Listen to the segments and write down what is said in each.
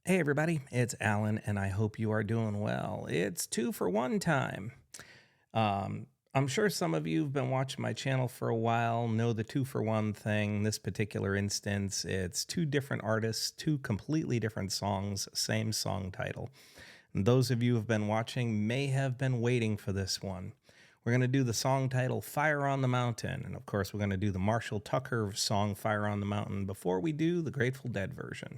Hey everybody, it's Alan, and I hope you are doing well. It's 2 for 1 time. I'm sure some of you have been watching my channel for a while, know the 2 for 1 thing. This particular instance, it's two different artists, two completely different songs, same song title. And those of you who have been watching may have been waiting for this one. We're going to do the song title Fire on the Mountain, and of course we're going to do the Marshall Tucker song Fire on the Mountain before we do the Grateful Dead version.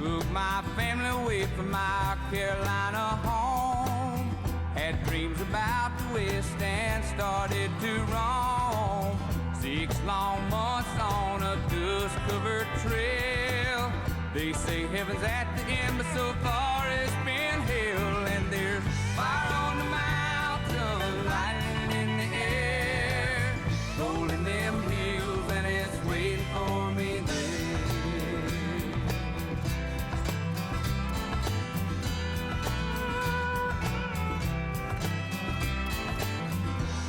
Took my family away from my Carolina home. Had dreams about the West and started to roam. 6 long months on a dust-covered trail. They say heaven's at the end, but so far it's been hell. And there's fire on the mountain, lightning in the air, rolling them hills, and it's waiting for me there.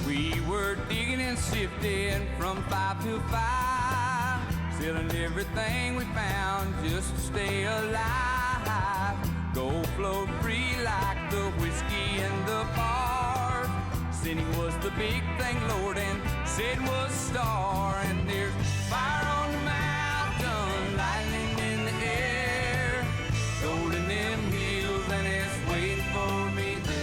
We were digging and sifting from 5 to 5, selling everything we found just to stay alive. Gold flowed free like the whiskey in the bars. Sinning was the big thing, Lord, and Satan was a star. And there's fire on the mountain, lightning in the air, gold in them hills, and it's waiting for me there.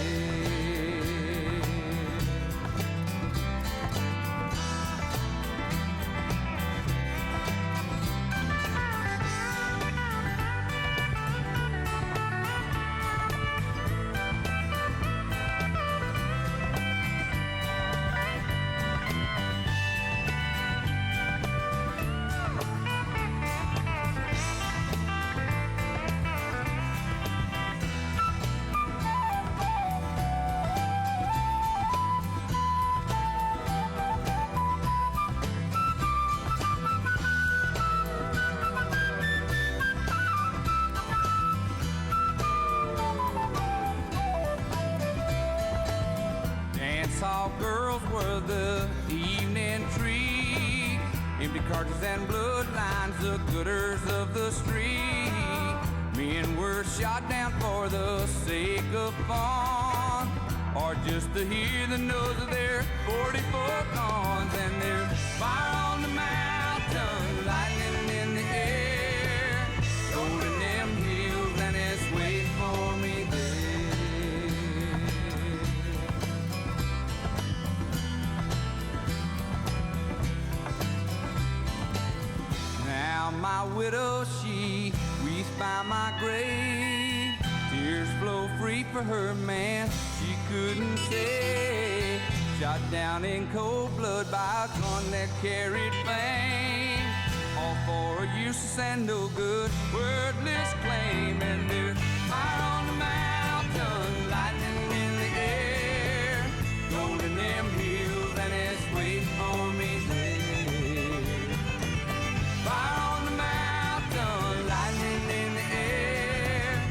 All girls were the evening treat, empty cartridges and bloodlines, the gooders of the street. Men were shot down for the sake of fun, or just to hear the noise of their 44 guns. And there's fire on the mountain, lightning in the air, gold in them hills, and it's waiting for me there. Now my widow, she weeps by my grave. Tears flow free for her man, she couldn't say. Shot down in cold blood by a gun that carried fame. All for a useless and no good, wordless claim. And there's fire on the mountain, lightning in the air, gold in them hills, and it's waiting for me there. Fire on the mountain, lightning in the air,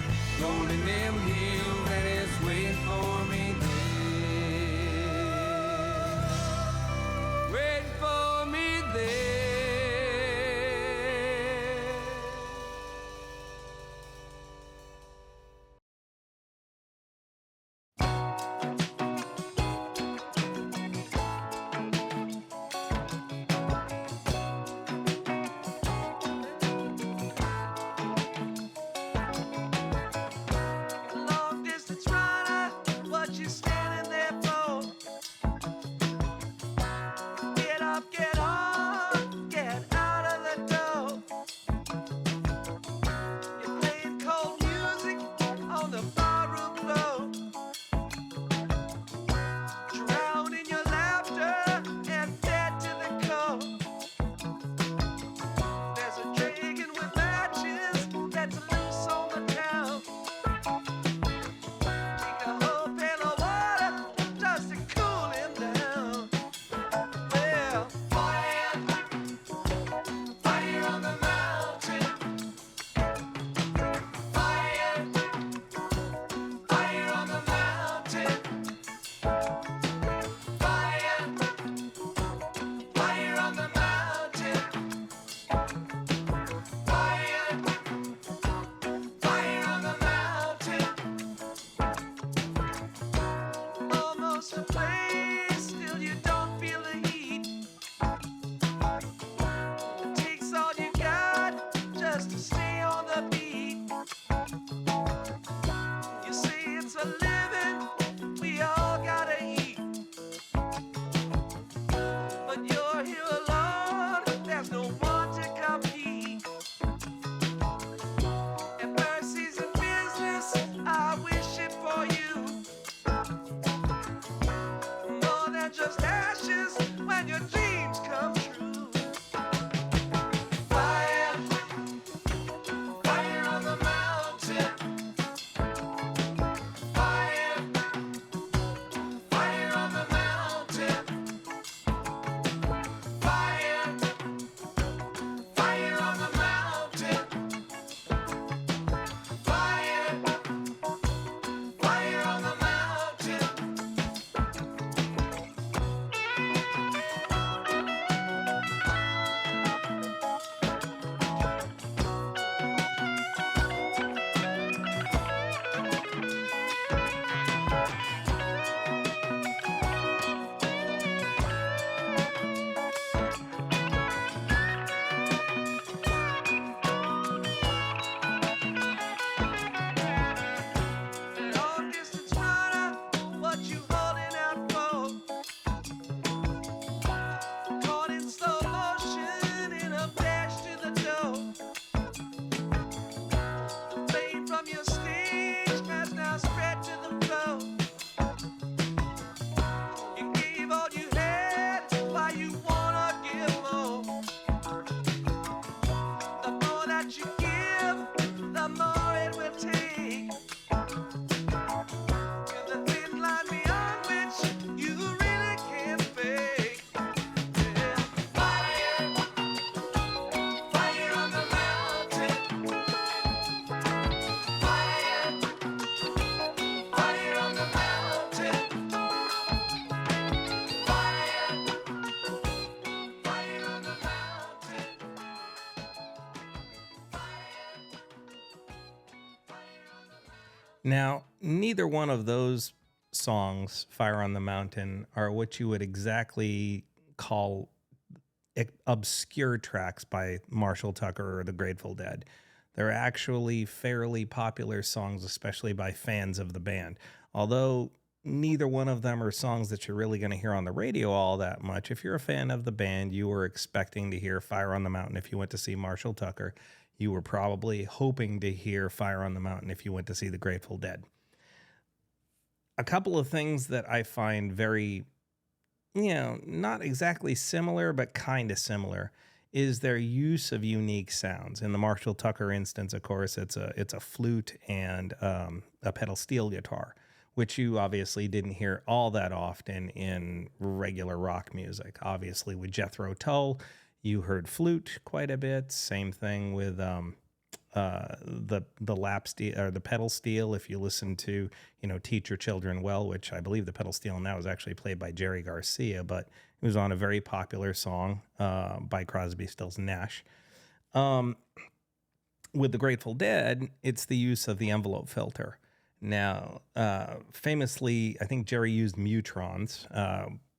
gold in them hills, and it's waiting for me there. Waiting for me there. Now, neither one of those songs, Fire on the Mountain, are what you would exactly call obscure tracks by Marshall Tucker or the Grateful Dead. They're actually fairly popular songs, especially by fans of the band. Although neither one of them are songs that you're really going to hear on the radio all that much. If you're a fan of the band, you were expecting to hear Fire on the Mountain if you went to see Marshall Tucker. You were probably hoping to hear Fire on the Mountain if you went to see the Grateful Dead. A couple of things that I find very, not exactly similar, but kind of similar, is their use of unique sounds. In the Marshall Tucker instance, of course, it's a flute and a pedal steel guitar, which you obviously didn't hear all that often in regular rock music. Obviously, with Jethro Tull, you heard flute quite a bit. Same thing with the lap steel or the pedal steel. If you listen to Teach Your Children Well, which I believe the pedal steel now is actually played by Jerry Garcia, but it was on a very popular song by Crosby, Stills, Nash. With the Grateful Dead, it's the use of the envelope filter. Now, famously, I think Jerry used Mutrons.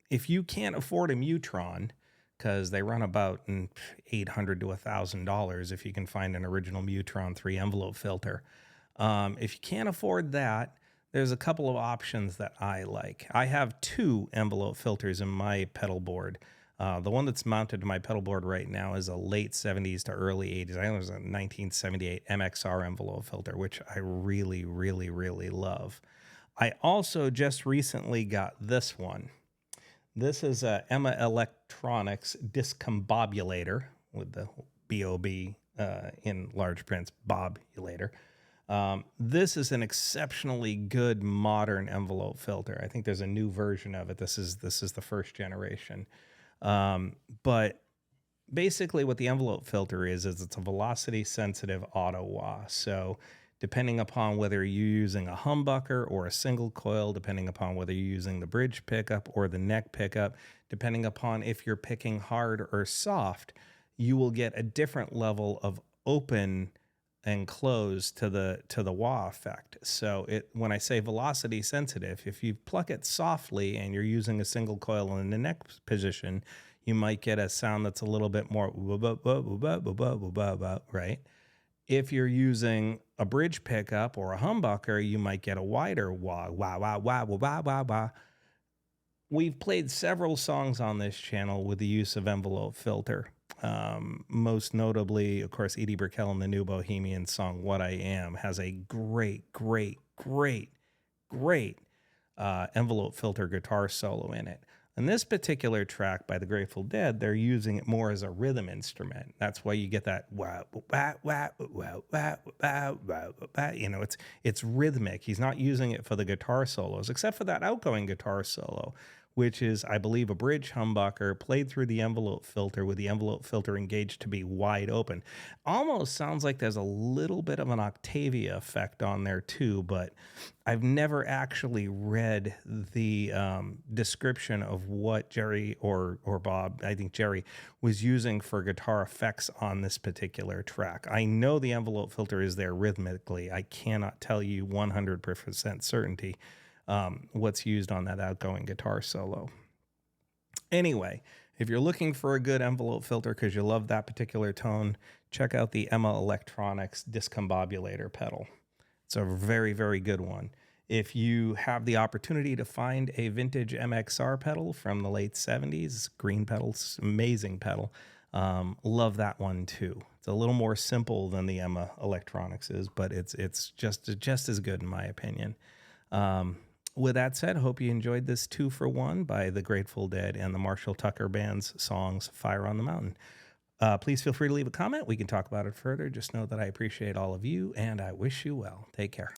If you can't afford a Mutron, because they run about $800 to $1,000 if you can find an original Mutron 3 envelope filter. If you can't afford that, there's a couple of options that I like. I have 2 envelope filters in my pedal board. The one that's mounted to my pedal board right now is a late 70s to early 80s. I think it was a 1978 MXR envelope filter, which I really, really, really love. I also just recently got this one. This is a Emma Electronics discombobulator with the B-O-B in large prints, bobulator. This is an exceptionally good modern envelope filter. I think there's a new version of it. This is the first generation. But basically what the envelope filter is it's a velocity sensitive auto wah. So depending upon whether you're using a humbucker or a single coil, depending upon whether you're using the bridge pickup or the neck pickup, depending upon if you're picking hard or soft, you will get a different level of open and close to the wah effect. So when I say velocity sensitive, if you pluck it softly and you're using a single coil in the neck position, you might get a sound that's a little bit more right? If you're using a bridge pickup or a humbucker, you might get a wider wah, wah, wah, wah, wah, wah, wah, wah. We've played several songs on this channel with the use of envelope filter. Most notably, of course, Edie Brickell and the New Bohemian song What I Am has a great envelope filter guitar solo in it. In this particular track by the Grateful Dead, they're using it more as a rhythm instrument. That's why you get that wah, wah, wah, wah, wah, wah, wah, wah. It's rhythmic. He's not using it for the guitar solos, except for that outgoing guitar solo, which is, I believe, a bridge humbucker played through the envelope filter with the envelope filter engaged to be wide open. Almost sounds like there's a little bit of an Octavia effect on there too, but I've never actually read the description of what Jerry or Bob, I think Jerry, was using for guitar effects on this particular track. I know the envelope filter is there rhythmically. I cannot tell you 100% certainty what's used on that outgoing guitar solo. Anyway, if you're looking for a good envelope filter because you love that particular tone, check out the Emma Electronics discombobulator pedal. It's a very, very good one. If you have the opportunity to find a vintage MXR pedal from the late 70s, green pedals, amazing pedal, love that one too. It's a little more simple than the Emma Electronics is, but it's just as good in my opinion. With that said, hope you enjoyed this 2-for-1 by the Grateful Dead and the Marshall Tucker Band's songs Fire on the Mountain. Please feel free to leave a comment. We can talk about it further. Just know that I appreciate all of you, and I wish you well. Take care.